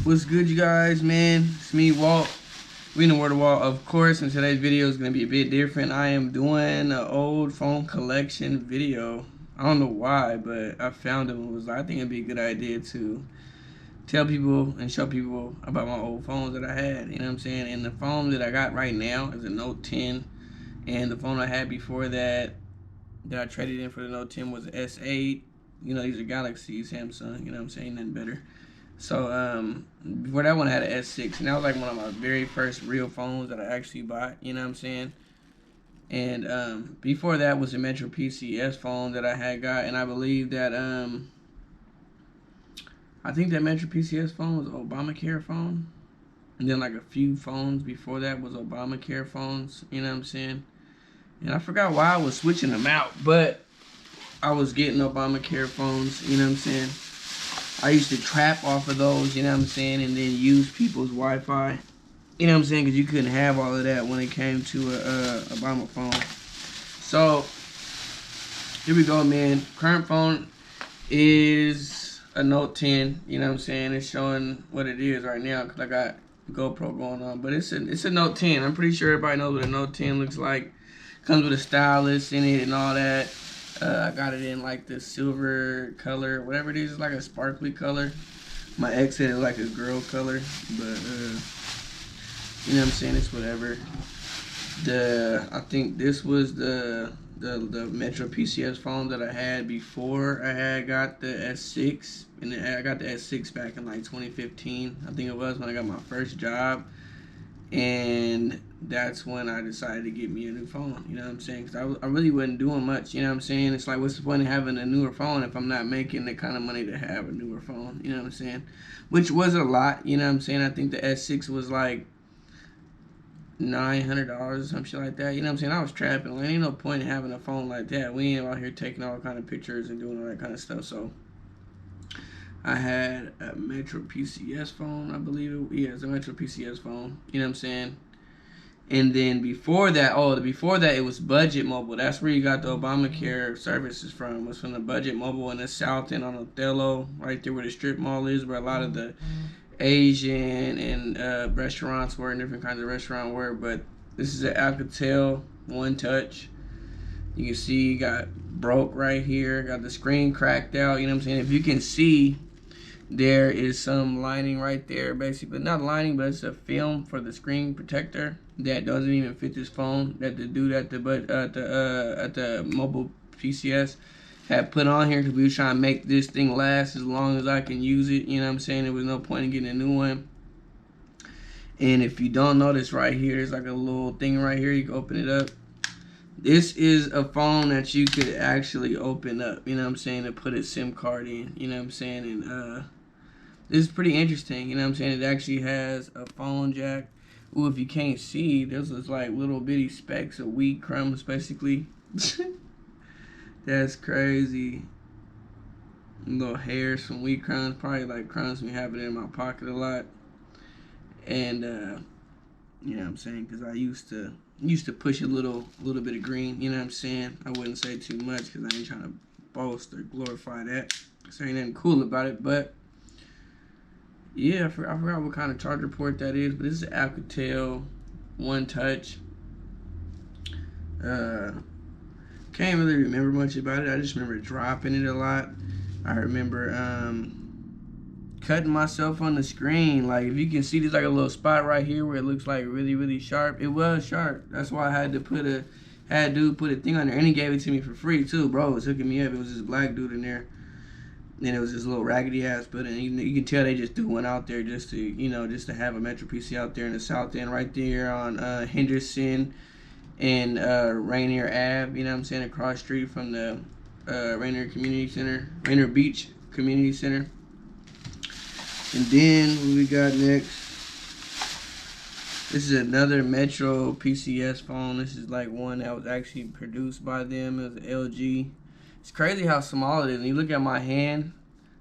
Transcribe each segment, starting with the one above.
What's good, you guys, man? It's me, Walt. We in the Word of Walt, of course, and today's video is going to be a bit different. I am doing an old phone collection video. I don't know why, but I found it and was like, I think it'd be a good idea to tell people and show people about my old phones that I had, you know what I'm saying? And the phone that I got right now is a Note 10, and the phone I had before that I traded in for the Note 10 was an S8. You know, these are Galaxy, Samsung, you know what I'm saying? Nothing better. So, before that one I had an S6, and that was like one of my very first real phones that I actually bought, you know what I'm saying? And, before that was a Metro PCS phone that I had got, and I believe that, I think that Metro PCS phone was an Obamacare phone. And then like a few phones before that was Obamacare phones, you know what I'm saying? And I forgot why I was switching them out, but I was getting Obamacare phones, you know what I'm saying? I used to trap off of those, you know what I'm saying, and then use people's Wi-Fi. You know what I'm saying? Because you couldn't have all of that when it came to a Obama phone. So, here we go, man. Current phone is a Note 10, you know what I'm saying? It's showing what it is right now because I got GoPro going on. But it's a Note 10. I'm pretty sure everybody knows what a Note 10 looks like. Comes with a stylus in it and all that. I got it in like the silver color, whatever it is. It's like a sparkly color. My ex said it was like a girl color, but you know what I'm saying? It's whatever. I think this was the Metro PCS phone that I had before I had got the S6, and I got the S6 back in like 2015. I think it was when I got my first job. And that's when I decided to get me a new phone, you know what I'm saying? Because I really wasn't doing much, you know what I'm saying? It's like, what's the point of having a newer phone if I'm not making the kind of money to have a newer phone, you know what I'm saying? Which was a lot, you know what I'm saying? I think the S6 was like $900 or some shit like that, you know what I'm saying? I was trapping. Like, ain't no point in having a phone like that. We ain't out here taking all kind of pictures and doing all that kind of stuff, so I had a Metro PCS phone, I believe it. Yeah, it's a Metro PCS phone. You know what I'm saying? And then before that, it was Budget Mobile. That's where you got the Obamacare services from. It was from the Budget Mobile in the South End on Othello, right there where the strip mall is, where a lot of the Asian and restaurants were, and different kinds of restaurants were. But this is an Alcatel One Touch. You can see you got broke right here. Got the screen cracked out. You know what I'm saying? If you can see, there is some lining right there, basically not lining, but it's a film for the screen protector that doesn't even fit this phone that the dude at the mobile PCS had put on here because we were trying to make this thing last as long as I can use it. You know what I'm saying? There was no point in getting a new one. And if you don't notice right here, there's like a little thing right here. You can open it up. This is a phone that you could actually open up, you know what I'm saying, to put a SIM card in, you know what I'm saying, and this is pretty interesting, you know what I'm saying, it actually has a phone jack. Ooh, if you can't see, there's this like little bitty specks of wheat crumbs, basically. That's crazy. Little hairs from wheat crumbs, probably like crumbs we have it in my pocket a lot. And, you know what I'm saying, because I used to push a little bit of green, you know what I'm saying? I wouldn't say too much because I ain't trying to boast or glorify that. So ain't nothing cool about it, but yeah, I forgot what kind of charger port that is, but this is an Alcatel One Touch. Can't really remember much about it. I just remember dropping it a lot. I remember cutting myself on the screen. Like, if you can see, there's like a little spot right here where it looks like really, really sharp. It was sharp. That's why I had to put a thing on there, and he gave it to me for free too, bro. It was hooking me up. It was this black dude in there, and it was this little raggedy ass button. You can tell they just threw one out there just to, you know, just to have a Metro PC out there in the South End, right there on Henderson and Rainier Ave. You know what I'm saying, across the street from the Rainier Beach Community Center. And then what we got next? This is another Metro PCS phone. This is like one that was actually produced by them. It was an LG. It's crazy how small it is. And you look at my hand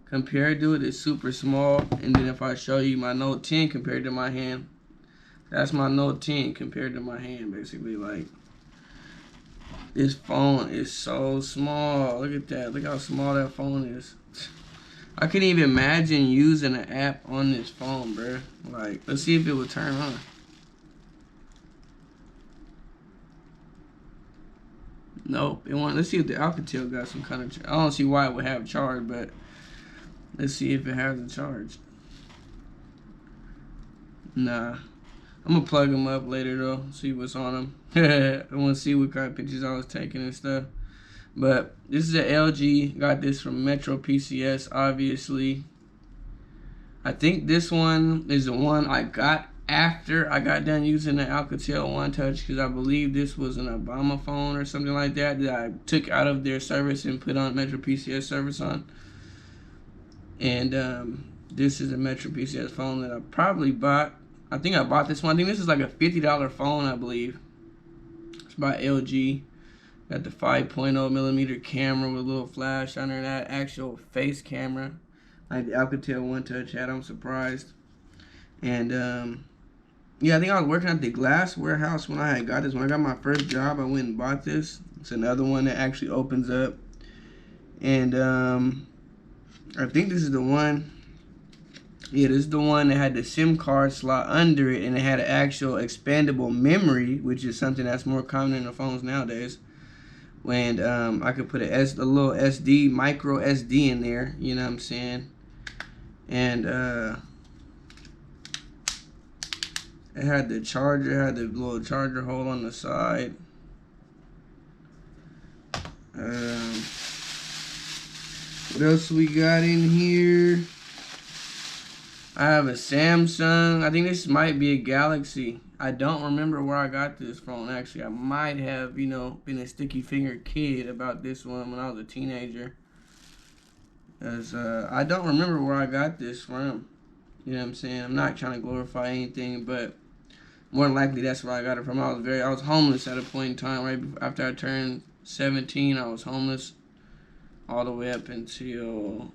compared to it, it's super small. And then if I show you my Note 10 compared to my hand, that's my Note 10 compared to my hand, basically. Like, this phone is so small. Look at that. Look how small that phone is. I couldn't even imagine using an app on this phone, bro. Like, let's see if it would turn on. Nope, it won't. Let's see if the Alcatel got some kind of. I don't see why it would have charge, but let's see if it has a charge. Nah, I'm gonna plug them up later though. See what's on them. I want to see what kind of pictures I was taking and stuff. But this is an LG. Got this from Metro PCS, obviously. I think this one is the one I got after I got done using the Alcatel One Touch, because I believe this was an Obama phone or something like that I took out of their service and put on Metro PCS service on. And this is a Metro PCS phone that I probably bought. I think I bought this one. I think this is like a $50 phone, I believe. It's by LG. Got the 5.0 millimeter camera with a little flash under that actual face camera, like the Alcatel One Touch had. I'm surprised. And yeah, I think I was working at the glass warehouse when I had got this. When I got my first job, I went and bought this. It's another one that actually opens up. And I think this is the one. Yeah, this is the one that had the SIM card slot under it, and it had an actual expandable memory, which is something that's more common in the phones nowadays. When I could put a little SD, micro SD in there, you know what I'm saying? And it had the charger, had the little charger hole on the side. What else we got in here? I have a Samsung. I think this might be a Galaxy. I don't remember where I got this phone, actually. I might have, you know, been a sticky finger kid about this one when I was a teenager. Because I don't remember where I got this from. You know what I'm saying? I'm not trying to glorify anything, but more than likely that's where I got it from. I was homeless at a point in time. Right after I turned 17, I was homeless all the way up until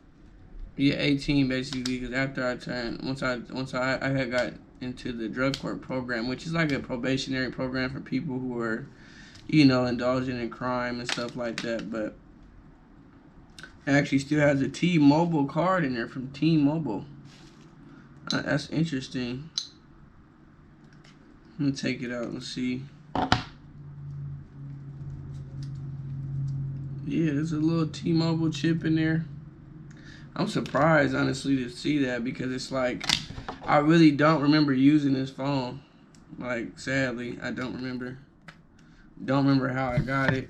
18 basically. Because after I turned, once I had got into the drug court program, which is like a probationary program for people who are, you know, indulging in crime and stuff like that. But it actually still has a T-Mobile card in there from T-Mobile. That's interesting. Let me take it out and see. Yeah, there's a little T-Mobile chip in there. I'm surprised, honestly, to see that, because it's like, I really don't remember using this phone. Like, sadly, I don't remember. Don't remember how I got it.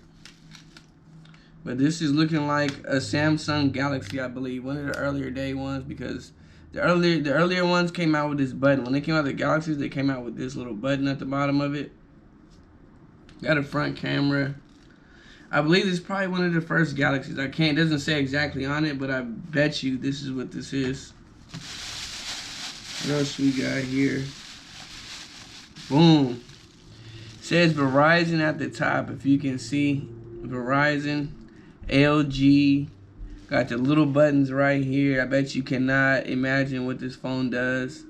But this is looking like a Samsung Galaxy, I believe. One of the earlier day ones, because the earlier ones came out with this button. When they came out with the Galaxies, they came out with this little button at the bottom of it. Got a front camera. I believe this is probably one of the first Galaxies. It doesn't say exactly on it, but I bet you this is what this is. What else we got here? Boom. It says Verizon at the top, if you can see. Verizon, LG. Got the little buttons right here. I bet you cannot imagine what this phone does.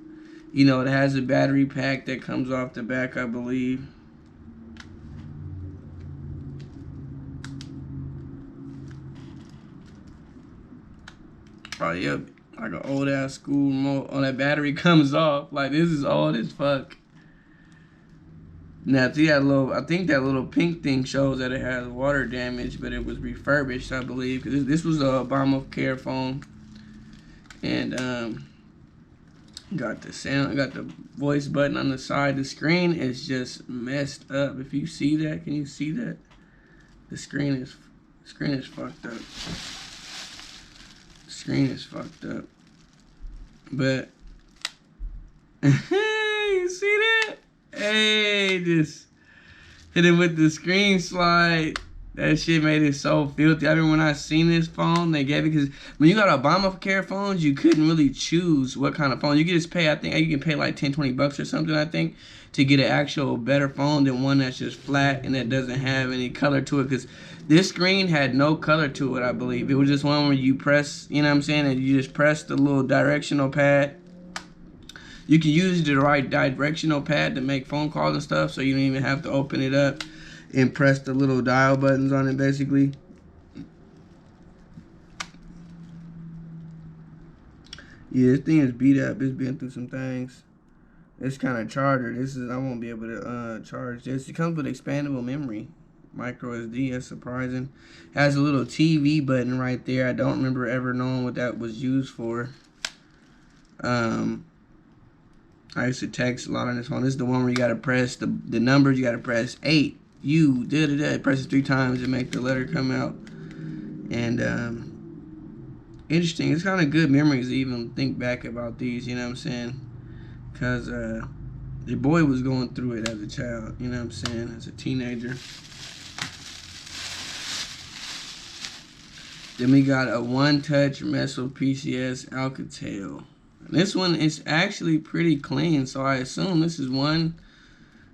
You know, it has a battery pack that comes off the back, I believe. Probably up like an old ass school remote. On that battery comes off. Like, this is old as fuck. Now, see that little, I think that little pink thing shows that it has water damage, but it was refurbished, I believe. Cause this was a Obamacare phone. And got the sound, got the voice button on the side. The screen is just messed up. If you see that, can you see that? The screen is fucked up. The screen is fucked up. But you see that? Hey, just hit it with the screen slide. That shit made it so filthy. I remember when I seen this phone, they gave it, because when you got Obamacare phones, you couldn't really choose what kind of phone. You could just pay, I think you can pay like $10-20 or something, I think, to get an actual better phone than one that's just flat and that doesn't have any color to it. Because this screen had no color to it, I believe. It was just one where you press, you know what I'm saying, and you just press the little directional pad. You can use the right directional pad to make phone calls and stuff, so you don't even have to open it up and press the little dial buttons on it, basically. Yeah, this thing is beat up. It's been through some things. It's kind of charger. I won't be able to charge this. It comes with expandable memory. Micro SD, that's surprising. Has a little TV button right there. I don't remember ever knowing what that was used for. I used to text a lot on this phone. This is the one where you gotta press the numbers. You gotta press 8 U da da da. Press it 3 times to make the letter come out. And interesting. It's kind of good memories to even think back about these. You know what I'm saying? Cause your boy was going through it as a child. You know what I'm saying? As a teenager. Then we got a one-touch Meso PCS Alcatel. This one is actually pretty clean, so I assume this is one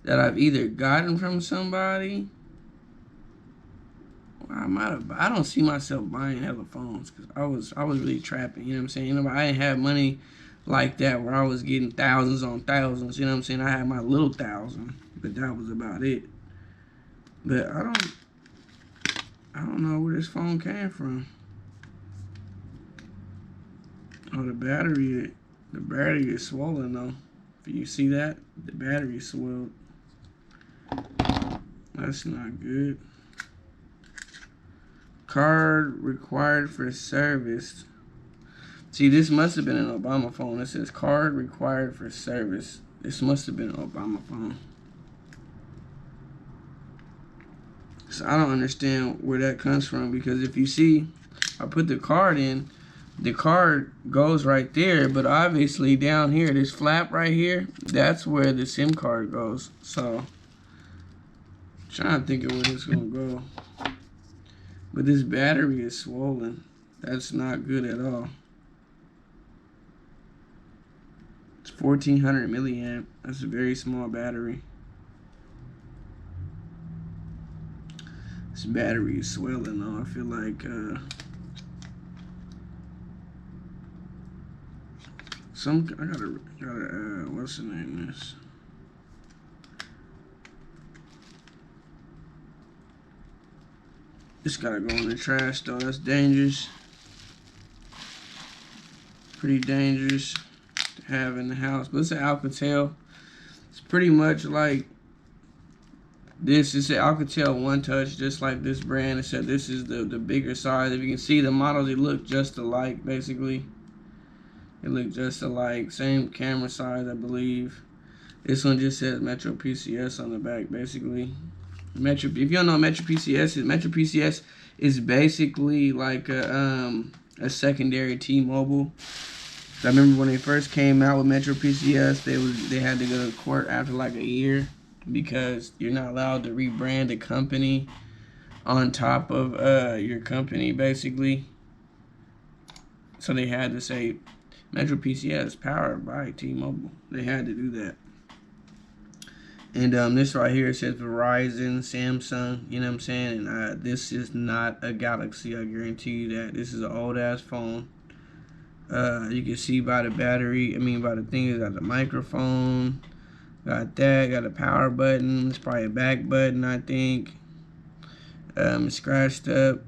that I've either gotten from somebody. I don't see myself buying hella phones because I was really trapping. You know what I'm saying? You know, I didn't have money like that where I was getting thousands on thousands. You know what I'm saying? I had my little 1,000, but that was about it. But I don't know where this phone came from. Oh, the battery is swollen though. If you see that, the battery is swelled. That's not good. Card required for service. See, this must have been an Obama phone. It says card required for service. This must have been an Obama phone. So I don't understand where that comes from, because if you see, I put the card in, the card goes right there, but obviously down here, this flap right here, that's where the SIM card goes. So, I'm trying to think of where this is going to go. But this battery is swollen. That's not good at all. It's 1400 milliamp. That's a very small battery. This battery is swelling though. I feel like I gotta what's the name of this? This gotta go in the trash though. That's dangerous. Pretty dangerous to have in the house. But it's an Alcatel. It's pretty much like this. It's an Alcatel One Touch, just like this brand. Except this is the bigger size. If you can see the models, they look just alike basically. They look just alike. Same camera size, I believe. This one just says Metro PCS on the back, basically. Metro. If you don't know what Metro PCS is, Metro PCS is basically like a secondary T-Mobile. So I remember when they first came out with Metro PCS, they had to go to court after like a year because you're not allowed to rebrand a company on top of your company, basically. So they had to say Metro PCS powered by T-Mobile. They had to do that. And this right here says Verizon, Samsung, you know what I'm saying? And this is not a Galaxy, I guarantee you that. This is an old ass phone. You can see by the battery, by the thing, it got the microphone, got that, got a power button, it's probably a back button, I think. It's scratched up.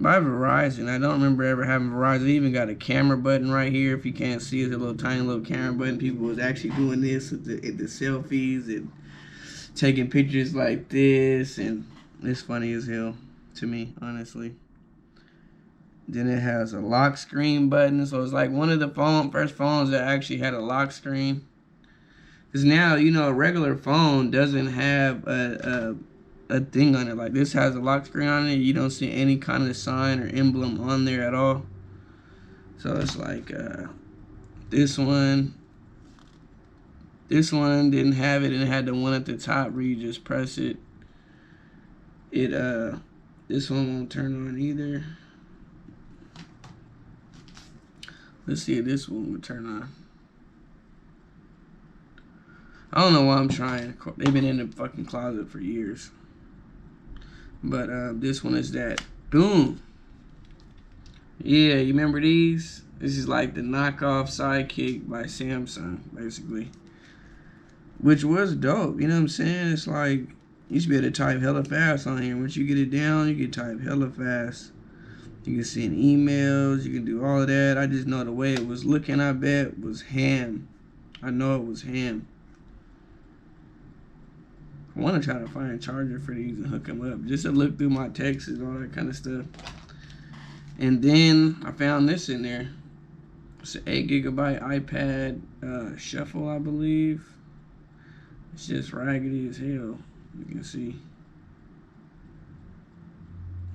By Verizon, I don't remember ever having Verizon. It even got a camera button right here. If you can't see, it's a little tiny little camera button. People was actually doing this with the selfies and taking pictures like this, and it's funny as hell to me, honestly. Then it has a lock screen button, so it's like one of the first phones that actually had a lock screen. Because now, a regular phone doesn't have a thing on it. Like this has a lock screen on it. You don't see any kind of sign or emblem on there at all. So it's like this one didn't have it, and it had the one at the top where you just press it. This one won't turn on either. Let's see if this one would turn on. I don't know why I'm trying. They've been in the fucking closet for years. But this one is that. Boom. Yeah, you remember these? This is like the knockoff Sidekick by Samsung, basically. Which was dope, you know what I'm saying? It's like, you used to be able to type hella fast on here. Once you get it down, you can type hella fast. You can send emails. You can do all of that. I just know the way it was looking, I bet, was ham. I know it was ham. I want to try to find a charger for these and hook them up. Just to look through my texts and all that kind of stuff. And then I found this in there. It's an 8 GB iPad shuffle, I believe. It's just raggedy as hell. You can see.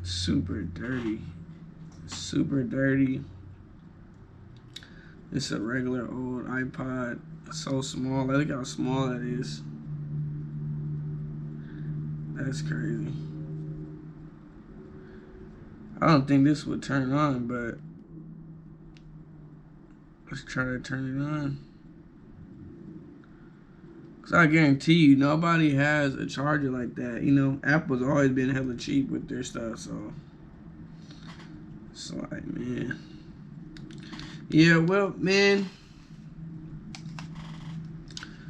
Super dirty. Super dirty. It's a regular old iPod. So small. Look how small that is. That's crazy. I don't think this would turn on, but let's try to turn it on. Cause I guarantee you, nobody has a charger like that. You know, Apple's always been hella cheap with their stuff, so it's like, man. Yeah, well, man,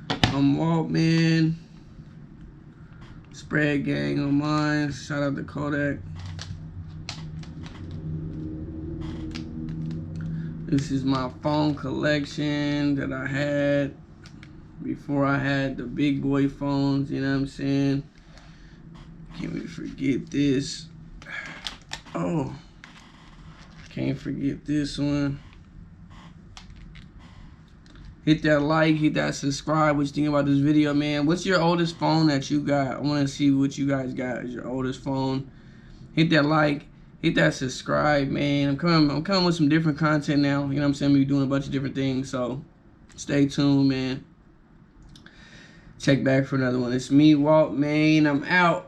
I'm Walt, man. Spread gang on mine. Shout out to Kodak. This is my phone collection that I had before I had the big boy phones, you know what I'm saying? Can't even forget this. Oh, can't forget this one. Hit that like, hit that subscribe. What you think about this video, man? What's your oldest phone that you got? I want to see what you guys got as your oldest phone. Hit that like, hit that subscribe, man. I'm coming with some different content now. You know what I'm saying? We're doing a bunch of different things, so stay tuned, man. Check back for another one. It's me, Walt, man. I'm out.